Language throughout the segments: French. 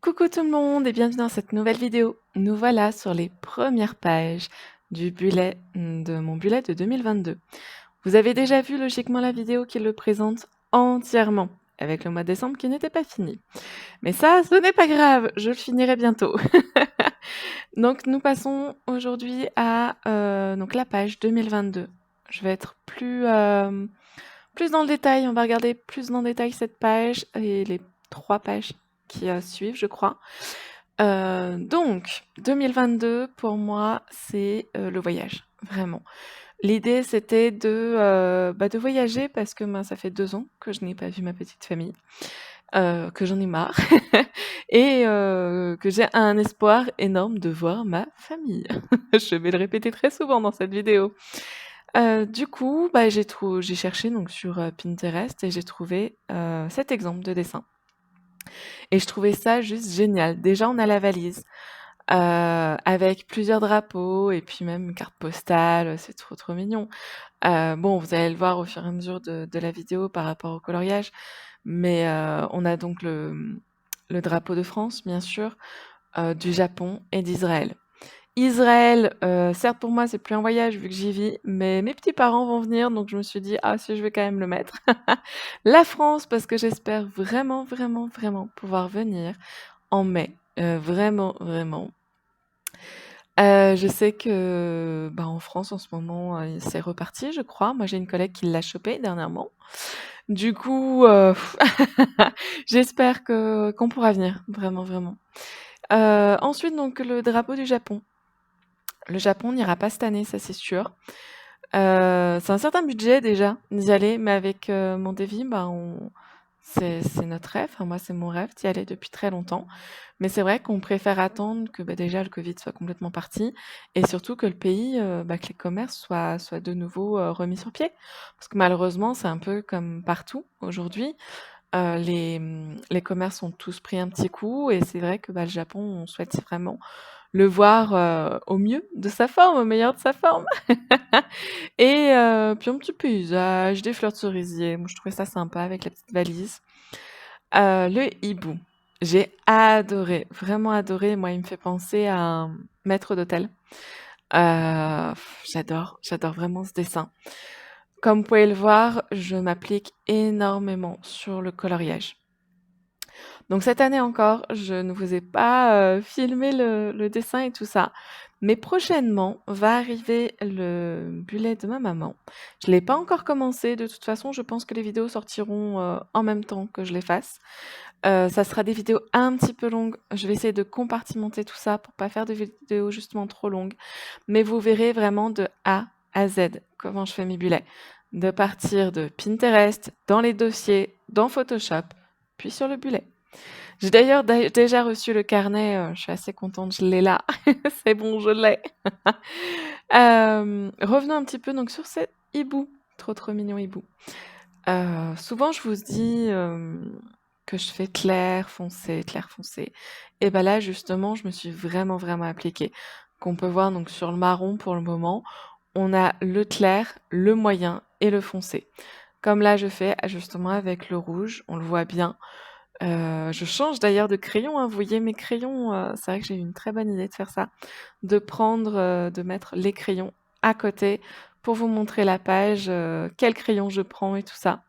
Coucou tout le monde et bienvenue dans cette nouvelle vidéo. Nous voilà sur les premières pages du bullet de mon bullet de 2022. Vous avez déjà vu logiquement la vidéo qui le présente entièrement, avec le mois de décembre qui n'était pas fini. Mais ça, ce n'est pas grave, je le finirai bientôt. Donc nous passons aujourd'hui à donc la page 2022. Je vais être plus dans le détail, on va regarder plus dans le détail cette page et les 3 pages qui suivent, je crois. Donc 2022 pour moi, c'est, le voyage, vraiment. L'idée c'était de voyager parce que, ben, ça fait 2 ans que je n'ai pas vu ma petite famille, que j'en ai marre et que j'ai un espoir énorme de voir ma famille. Je vais le répéter très souvent dans cette vidéo. Du coup, bah, j'ai cherché donc sur, Pinterest et j'ai trouvé, cet exemple de dessin et je trouvais ça juste génial. Déjà, on a la valise, avec plusieurs drapeaux et puis même une carte postale, c'est trop, trop mignon. Bon, vous allez le voir au fur et à mesure de la vidéo par rapport au coloriage, mais on a donc le drapeau de France, bien sûr, du Japon et d'Israël. Israël, certes pour moi c'est plus un voyage vu que j'y vis, mais mes petits-parents vont venir donc je me suis dit: «Ah si je vais quand même le mettre». La France parce que j'espère vraiment, vraiment, vraiment pouvoir venir en mai, vraiment, vraiment. Je sais que, bah, en France en ce moment, c'est reparti je crois. Moi j'ai une collègue qui l'a chopé dernièrement. Du coup, j'espère que qu'on pourra venir, vraiment, vraiment. Ensuite donc le drapeau du Japon. Le Japon n'ira pas cette année, ça c'est sûr. C'est un certain budget déjà d'y aller, mais avec, mon devis, bah, on c'est notre rêve, enfin moi c'est mon rêve d'y aller depuis très longtemps. Mais c'est vrai qu'on préfère attendre que, bah, déjà le covid soit complètement parti et surtout que le pays, bah, que les commerces soient de nouveau, remis sur pied. Parce que malheureusement, c'est un peu comme partout aujourd'hui, les commerces ont tous pris un petit coup et c'est vrai que, bah, le Japon, on souhaite vraiment le voir, au mieux de sa forme, au meilleur de sa forme. Et puis un petit paysage, des fleurs de cerisier. Moi, je trouvais ça sympa avec la petite valise. Le hibou, j'ai adoré, vraiment adoré. Moi, il me fait penser à un maître d'hôtel. J'adore vraiment ce dessin. Comme vous pouvez le voir, je m'applique énormément sur le coloriage. Donc cette année encore, je ne vous ai pas, filmé le dessin et tout ça, mais prochainement va arriver le bullet de ma maman. Je l'ai pas encore commencé, de toute façon, je pense que les vidéos sortiront, en même temps que je les fasse. Ça sera des vidéos un petit peu longues. Je vais essayer de compartimenter tout ça pour pas faire de vidéos justement trop longues, mais vous verrez vraiment de A à Z comment je fais mes bullets. De partir de Pinterest, dans les dossiers, dans Photoshop, puis sur le bullet. J'ai d'ailleurs déjà reçu le carnet, je suis assez contente, je l'ai là. C'est bon, je l'ai. Revenons un petit peu donc sur cet hibou, trop, trop mignon hibou. Souvent je vous dis, que je fais clair foncé et bah, là justement je me suis vraiment, vraiment appliquée. Qu'on peut voir donc sur le marron pour le moment, on a le clair, le moyen et le foncé. Comme là je fais justement avec le rouge, on le voit bien. Je change d'ailleurs de crayon, hein. Vous voyez mes crayons, c'est vrai que j'ai eu une très bonne idée de faire ça, de prendre, de mettre les crayons à côté pour vous montrer la page, quel crayon je prends et tout ça.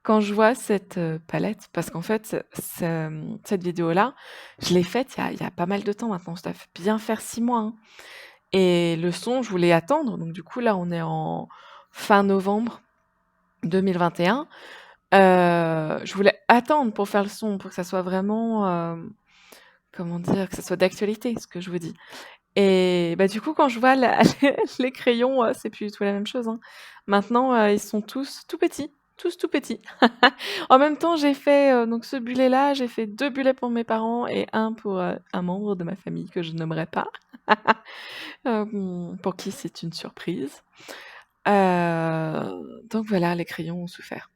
Quand je vois cette, palette parce qu'en fait, cette vidéo-là, je l'ai faite il y a pas mal de temps maintenant, ça fait bien faire 6 mois, hein et le son, je voulais attendre donc du coup là, on est en fin novembre 2021. Je voulais attendre pour faire le son, pour que ça soit vraiment, comment dire? Que ça soit d'actualité, ce que je vous dis et bah, du coup, quand je vois la les crayons, c'est plus du tout la même chose, hein. Maintenant, ils sont tous tout petits, tous tout petits. En même temps, j'ai fait, donc ce bullet-là, j'ai fait 2 bullets pour mes parents et un pour, un membre de ma famille que je nommerai pas, pour qui c'est une surprise. Donc voilà, les crayons ont souffert.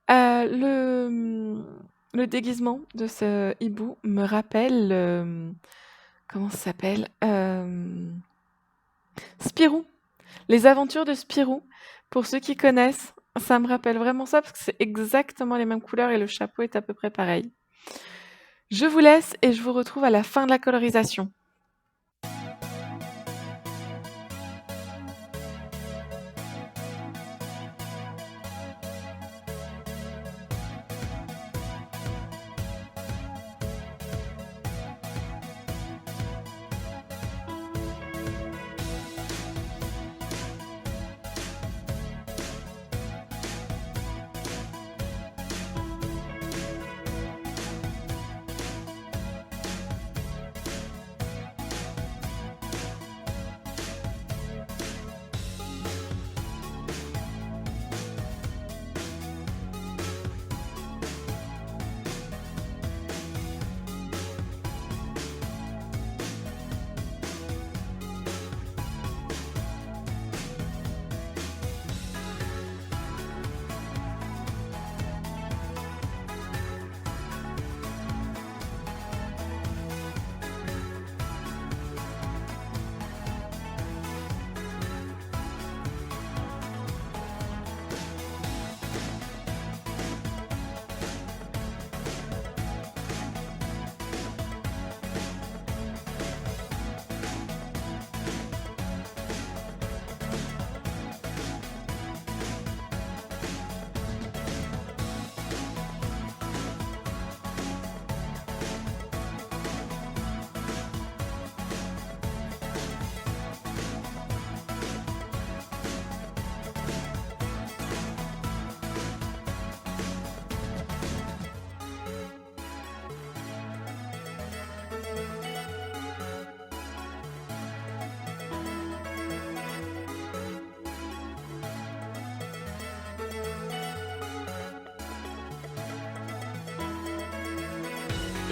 Le déguisement de ce hibou me rappelle, comment ça s'appelle? Spirou, les aventures de Spirou. Pour ceux qui connaissent, ça me rappelle vraiment ça parce que c'est exactement les mêmes couleurs et le chapeau est à peu près pareil. Je vous laisse et je vous retrouve à la fin de la colorisation.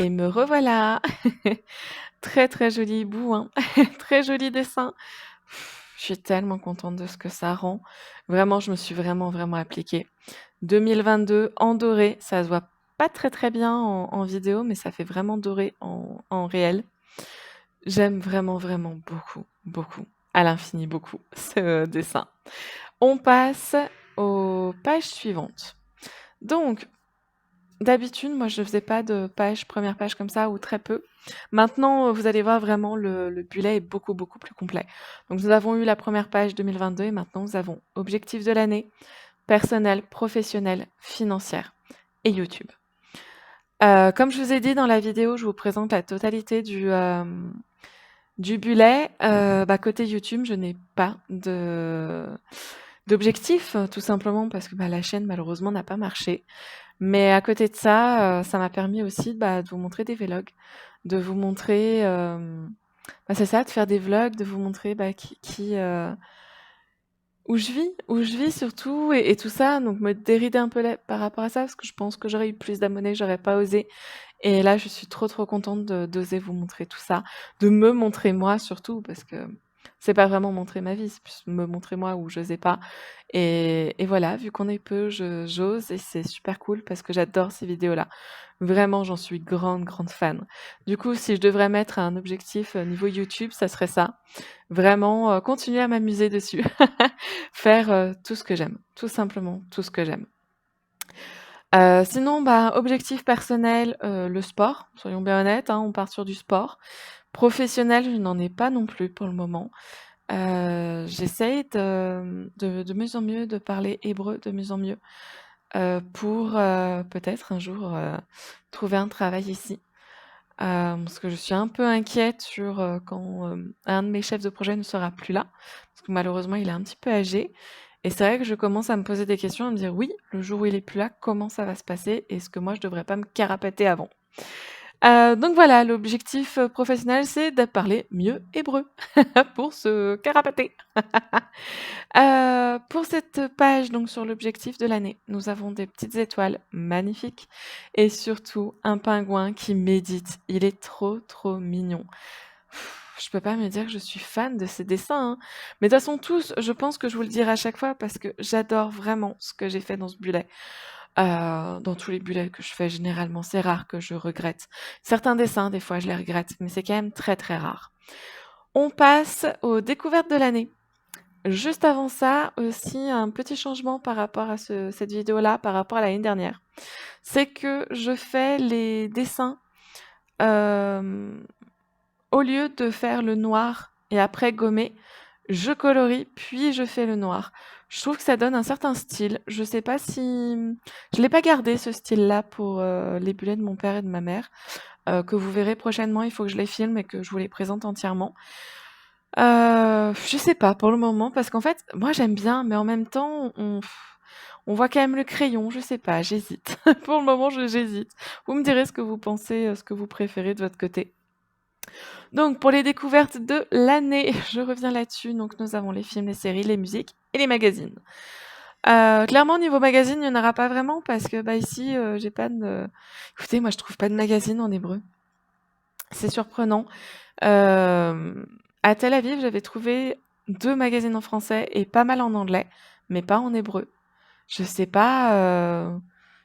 Et me revoilà! Très, très joli bout, hein. Très joli dessin. Je suis tellement contente de ce que ça rend. Vraiment, je me suis vraiment, vraiment appliquée. 2022 en doré, ça se voit pas très, très bien en vidéo, mais ça fait vraiment doré en réel. J'aime vraiment, vraiment beaucoup, beaucoup, à l'infini beaucoup, ce dessin. On passe aux pages suivantes. Donc, d'habitude, moi, je ne faisais pas de page, première page comme ça, ou très peu. Maintenant, vous allez voir vraiment le bullet est beaucoup, beaucoup plus complet. Donc, nous avons eu la première page 2022 et maintenant, nous avons objectif de l'année, personnel, professionnel, financière et YouTube. Comme je vous ai dit dans la vidéo, je vous présente la totalité du bullet. Côté YouTube, je n'ai pas d'objectif, tout simplement parce que la chaîne, malheureusement, n'a pas marché. Mais à côté de ça, ça m'a permis aussi, de vous montrer des vlogs, de vous montrer, c'est ça, de faire des vlogs, de vous montrer, où je vis surtout et tout ça, donc me dérider un peu par rapport à ça, parce que je pense que j'aurais eu plus d'abonnés, j'aurais pas osé. Et là, je suis trop, trop contente d'oser vous montrer tout ça, de me montrer moi surtout, parce que c'est pas vraiment montrer ma vie, c'est plus me montrer moi où j'osais pas. Et voilà, vu qu'on est peu, j'ose et c'est super cool parce que j'adore ces vidéos-là. Vraiment, j'en suis grande, grande fan. Du coup, si je devrais mettre un objectif niveau YouTube, ça serait ça. Vraiment, continuer à m'amuser dessus. Faire, tout ce que j'aime, tout simplement tout ce que j'aime. Sinon, objectif personnel, le sport, soyons bien honnêtes, hein, on part sur du sport. Professionnel, je n'en ai pas non plus pour le moment. J'essaye de mieux en mieux de parler hébreu de mieux en mieux, pour, peut-être un jour, trouver un travail ici. Parce que je suis un peu inquiète sur, quand, un de mes chefs de projet ne sera plus là, parce que malheureusement il est un petit peu âgé et c'est vrai que je commence à me poser des questions, à me dire: «Oui, le jour où il est plus là, comment ça va se passer? Est-ce que moi je devrais pas me carapater avant?» Donc voilà, l'objectif, professionnel, c'est de parler mieux hébreu pour se carapater. Pour cette page, donc sur l'objectif de l'année, nous avons des petites étoiles magnifiques et surtout un pingouin qui médite. Il est trop, trop mignon. Je peux pas me dire que je suis fan de ces dessins, hein. Mais de toute façon tous, je pense que je vous le dirai à chaque fois parce que j'adore vraiment ce que j'ai fait dans ce bullet. Dans tous les bullets que je fais généralement, c'est rare que je regrette. Certains dessins, des fois, je les regrette, mais c'est quand même très, très rare. On passe aux découvertes de l'année. Juste avant ça, aussi un petit changement par rapport à cette vidéo-là, par rapport à l'année dernière. C'est que je fais les dessins, au lieu de faire le noir et après gommer, je colorie, puis je fais le noir. Je trouve que ça donne un certain style. Je sais pas si je l'ai pas gardé ce style-là pour, les bullets de mon père et de ma mère, que vous verrez prochainement. Il faut que je les filme et que je vous les présente entièrement. Je sais pas pour le moment parce qu'en fait, moi j'aime bien, mais en même temps, on voit quand même le crayon, je sais pas, j'hésite. Pour le moment, j'hésite. Vous me direz ce que vous pensez, ce que vous préférez de votre côté. Donc pour les découvertes de l'année, je reviens là-dessus. Donc nous avons les films, les séries, les musiques et les magazines. Clairement niveau magazine, il y en aura pas vraiment parce que, bah, ici, j'ai pas de écoutez, moi je trouve pas de magazine en hébreu. C'est surprenant. À Tel Aviv, j'avais trouvé 2 magazines en français et pas mal en anglais, mais pas en hébreu. Je sais pas,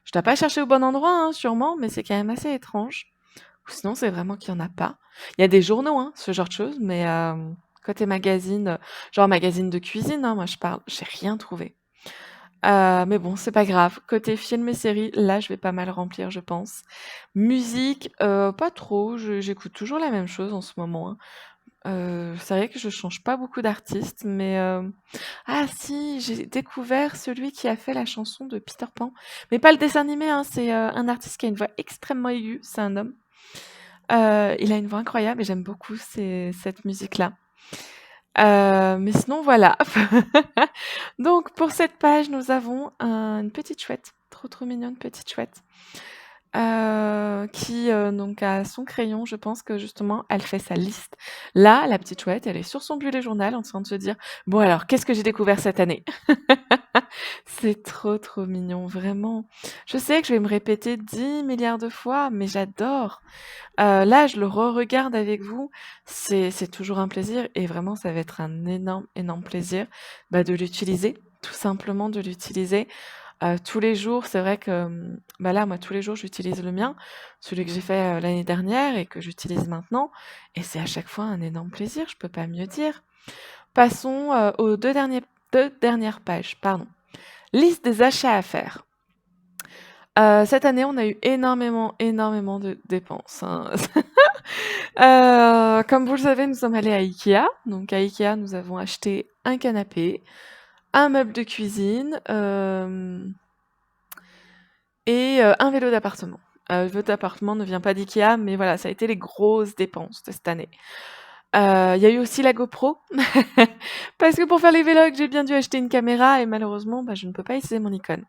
je dois pas chercher au bon endroit, hein, sûrement, mais c'est quand même assez étrange. Ou sinon, c'est vraiment qu'il y en a pas. Il y a des journaux, hein, ce genre de choses, mais côté magazine, genre magazine de cuisine, hein, moi je parle, j'ai rien trouvé. Mais bon, c'est pas grave. Côté film et séries, là, je vais pas mal remplir, je pense. Musique, pas trop, j'écoute toujours la même chose en ce moment, hein. C'est vrai que je change pas beaucoup d'artistes, mais ah si, j'ai découvert celui qui a fait la chanson de Peter Pan, mais pas le dessin animé, hein, c'est, un artiste qui a une voix extrêmement aiguë, c'est un homme. Il a une voix incroyable et j'aime beaucoup cette musique-là. Mais sinon voilà. Donc pour cette page, nous avons une petite chouette, trop, trop mignonne petite chouette, qui, donc a son crayon. Je pense que justement, elle fait sa liste. Là, la petite chouette, elle est sur son bullet journal en train de se dire: «Bon alors, qu'est-ce que j'ai découvert cette année?» C'est trop, trop mignon, vraiment. Je sais que je vais me répéter 10 milliards de fois, mais j'adore. Là, je le re-regarde avec vous, c'est toujours un plaisir et vraiment ça va être un énorme, énorme plaisir, bah, de l'utiliser, tout simplement de l'utiliser. Tous les jours, c'est vrai que, bah, là, moi, tous les jours, j'utilise le mien, celui que j'ai fait, l'année dernière et que j'utilise maintenant et c'est à chaque fois un énorme plaisir, je peux pas mieux dire. Passons, aux 2 dernières pages, pardon. Liste des achats à faire. Cette année, on a eu énormément, énormément de dépenses, hein. Comme vous le savez, nous sommes allés à IKEA. Donc à IKEA, nous avons acheté un canapé, un meuble de cuisine, et un vélo d'appartement. Le vélo d'appartement ne vient pas d'IKEA, mais voilà, ça a été les grosses dépenses de cette année. Il y a eu aussi la GoPro, parce que pour faire les vlogs, j'ai bien dû acheter une caméra et malheureusement, bah, je ne peux pas utiliser mon Nikon.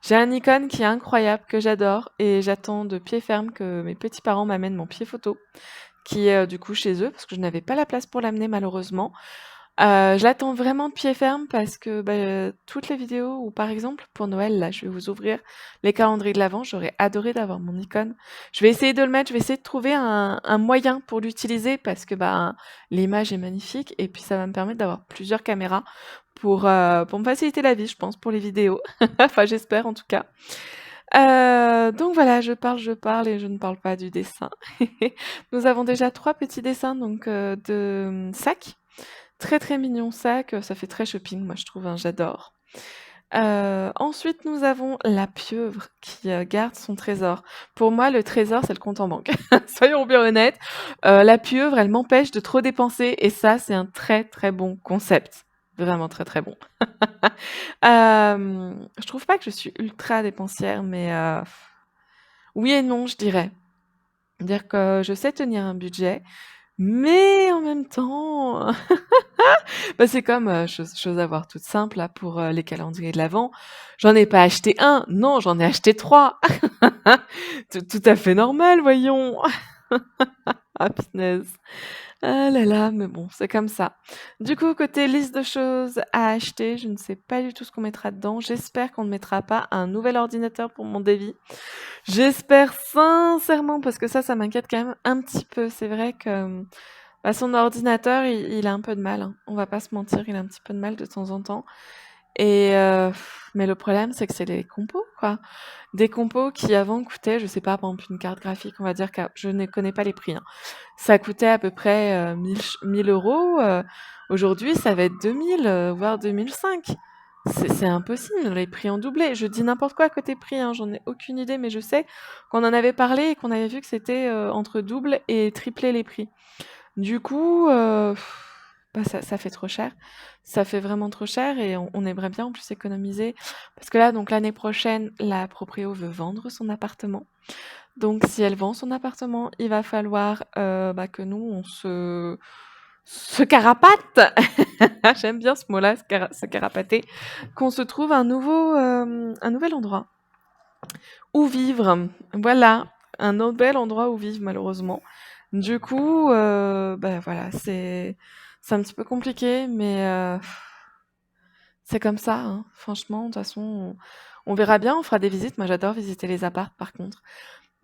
J'ai un Nikon qui est incroyable, que j'adore et j'attends de pied ferme que mes petits-parents m'amènent mon pied photo, qui est, du coup chez eux parce que je n'avais pas la place pour l'amener malheureusement. Je l'attends vraiment de pied ferme parce que, bah, toutes les vidéos où par exemple pour Noël là, je vais vous ouvrir les calendriers de l'avent, j'aurais adoré d'avoir mon Nikon. Je vais essayer de le mettre, je vais essayer de trouver un moyen pour l'utiliser parce que, bah, l'image est magnifique et puis ça va me permettre d'avoir plusieurs caméras pour me faciliter la vie je pense pour les vidéos. Enfin j'espère en tout cas. Donc voilà, je parle et je ne parle pas du dessin. Nous avons déjà 3 petits dessins donc, de, sacs. Très, très mignon sac, ça fait très shopping, moi je trouve, hein, j'adore. Ensuite nous avons la pieuvre qui, garde son trésor. Pour moi, le trésor, c'est le compte en banque. Soyons bien honnêtes, la pieuvre, elle m'empêche de trop dépenser et ça, c'est un très, très bon concept. Vraiment très, très bon. Je trouve pas que je suis ultra dépensière, mais, oui et non, je dirais. Dire que je sais tenir un budget, mais en même temps, bah, c'est comme, chose à voir toute simple là pour, les calendriers de l'avent. J'en ai pas acheté un, non, j'en ai acheté 3. Tout à fait normal, voyons. Ah punaise. Ah là là, mais bon, c'est comme ça. Du coup, côté liste de choses à acheter, je ne sais pas du tout ce qu'on mettra dedans. J'espère qu'on ne mettra pas un nouvel ordinateur pour mon Davy. J'espère sincèrement parce que ça m'inquiète quand même un petit peu. C'est vrai que, bah, son ordinateur, il a un peu de mal, hein. On va pas se mentir, il a un petit peu de mal de temps en temps et mais le problème, c'est que c'est les compos, quoi. Des compos qui avant coûtaient, je sais pas, par exemple une carte graphique, on va dire que je ne connais pas les prix, hein. Ça coûtait à peu près, 1 000 €, aujourd'hui, ça va être 2 000, voire 2 500. C'est impossible, les prix ont doublé. Je dis n'importe quoi côté prix, hein, j'en ai aucune idée, mais je sais qu'on en avait parlé et qu'on avait vu que c'était, entre double et tripler les prix. Du coup, bah, ça fait trop cher. Ça fait vraiment trop cher et on aimerait bien en plus économiser parce que là, donc l'année prochaine, la proprio veut vendre son appartement. Donc si elle vend son appartement, il va falloir, bah, que nous on se carapate. J'aime bien ce mot-là, se carapater, qu'on se trouve un nouvel endroit où vivre. Voilà, un nouvel endroit où vivre malheureusement. Du coup, bah, voilà, c'est un petit peu compliqué, mais c'est comme ça, hein. Franchement, de toute façon, on verra bien, on fera des visites. Moi, j'adore visiter les apparts, par contre.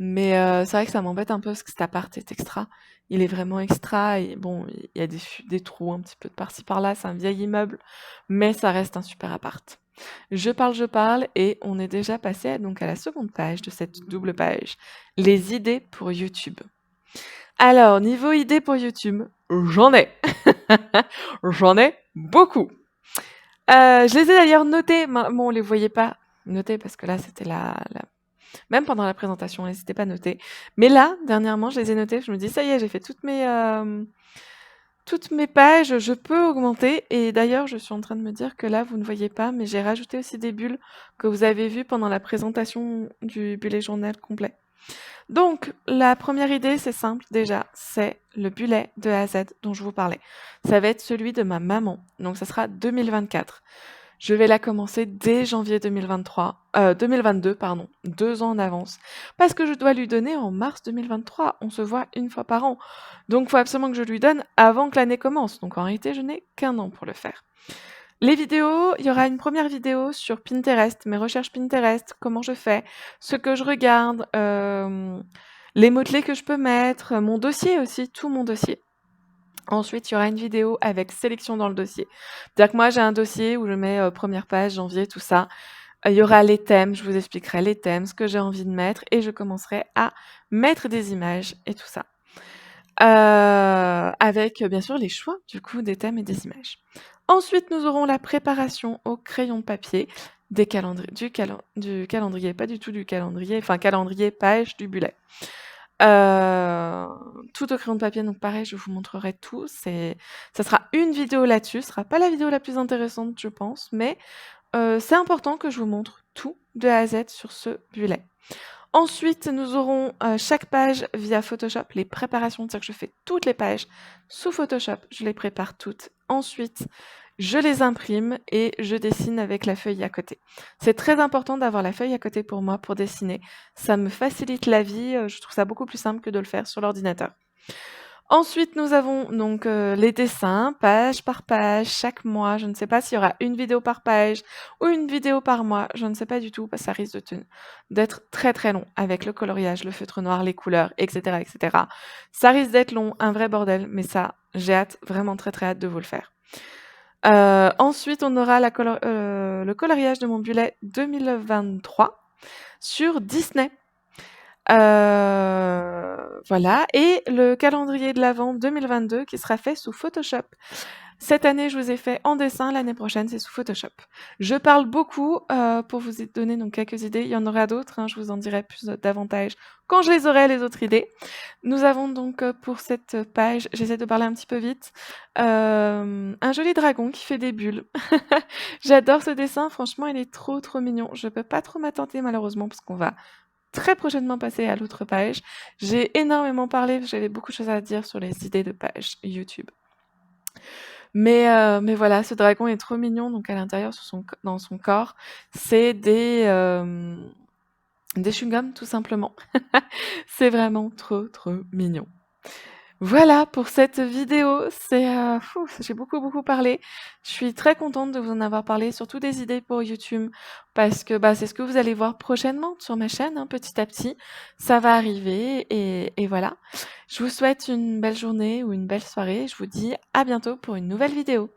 Mais c'est vrai que ça m'embête un peu parce que cet appart est extra. Il est vraiment extra et bon, il y a des trous un petit peu de par-ci par-là, c'est un vieil immeuble, mais ça reste un super appart. Je parle et on est déjà passé donc à la seconde page de cette double page, les idées pour YouTube. Alors, niveau idées pour YouTube, j'en ai. J'en ai beaucoup. Je les ai d'ailleurs notées, bon, on les voyait pas notées parce que là, c'était même pendant la présentation, elles n'étaient pas notées. Mais là, dernièrement, je les ai notées, je me dis: «Ça y est, j'ai fait toutes mes pages, je peux augmenter» et d'ailleurs, je suis en train de me dire que là, vous ne voyez pas, mais j'ai rajouté aussi des bulles que vous avez vues pendant la présentation du bullet journal complet. Donc, la première idée, c'est simple déjà, c'est le bullet de A à Z dont je vous parlais. Ça va être celui de ma maman, donc ça sera 2024. Je vais la commencer dès janvier 2022, pardon, 2 ans en avance, parce que je dois lui donner en mars 2023. On se voit une fois par an. Donc, il faut absolument que je lui donne avant que l'année commence. Donc, en réalité, je n'ai qu'un an pour le faire. Les vidéos, il y aura une première vidéo sur Pinterest, mes recherches Pinterest, comment je fais, ce que je regarde, les mots-clés que je peux mettre, mon dossier aussi, tout mon dossier. Ensuite, il y aura une vidéo avec sélection dans le dossier. C'est-à-dire que moi, j'ai un dossier où je mets première page, janvier, tout ça. Il y aura les thèmes, je vous expliquerai les thèmes, ce que j'ai envie de mettre, et je commencerai à mettre des images et tout ça. Avec bien sûr les choix du coup des thèmes et des images. Ensuite, nous aurons la préparation au crayon papier du calendrier, pas du tout du calendrier, enfin calendrier page du bullet. Tout au crayon de papier, donc pareil, je vous montrerai tout. Ça sera une vidéo là-dessus, ce sera pas la vidéo la plus intéressante, je pense, mais c'est important que je vous montre tout de A à Z sur ce bullet. Ensuite, nous aurons chaque page via Photoshop, les préparations, c'est-à-dire que je fais toutes les pages sous Photoshop, je les prépare toutes. Ensuite, je les imprime et je dessine avec la feuille à côté. C'est très important d'avoir la feuille à côté pour moi pour dessiner. Ça me facilite la vie, je trouve ça beaucoup plus simple que de le faire sur l'ordinateur. Ensuite, nous avons donc les dessins, page par page, chaque mois. Je ne sais pas s'il y aura une vidéo par page ou une vidéo par mois. Je ne sais pas du tout, parce que ça risque d'être très très long avec le coloriage, le feutre noir, les couleurs, etc., etc. Ça risque d'être long, un vrai bordel, mais ça, j'ai hâte, vraiment très très hâte de vous le faire. Ensuite, on aura le coloriage de mon bullet 2023 sur Disney. Voilà, et le calendrier de l'Avent 2022 qui sera fait sous Photoshop. Cette année, je vous ai fait en dessin, l'année prochaine, c'est sous Photoshop. Je parle beaucoup pour vous donner donc quelques idées. Il y en aura d'autres, hein, je vous en dirai plus davantage quand je les aurai, les autres idées. Nous avons donc pour cette page, j'essaie de parler un petit peu vite, un joli dragon qui fait des bulles. J'adore ce dessin, franchement, il est trop trop mignon. Je peux pas trop m'attenter malheureusement parce qu'on va très prochainement passer à l'autre page. J'ai énormément parlé, j'avais beaucoup de choses à dire sur les idées de page YouTube. Mais voilà, ce dragon est trop mignon, donc à l'intérieur, dans son corps, c'est des chewing-gums, tout simplement. C'est vraiment trop, trop mignon. Voilà pour cette vidéo, j'ai beaucoup, beaucoup parlé. Je suis très contente de vous en avoir parlé, surtout des idées pour YouTube, parce que, bah, c'est ce que vous allez voir prochainement sur ma chaîne, hein, petit à petit. Ça va arriver et voilà. Je vous souhaite une belle journée ou une belle soirée. Je vous dis à bientôt pour une nouvelle vidéo.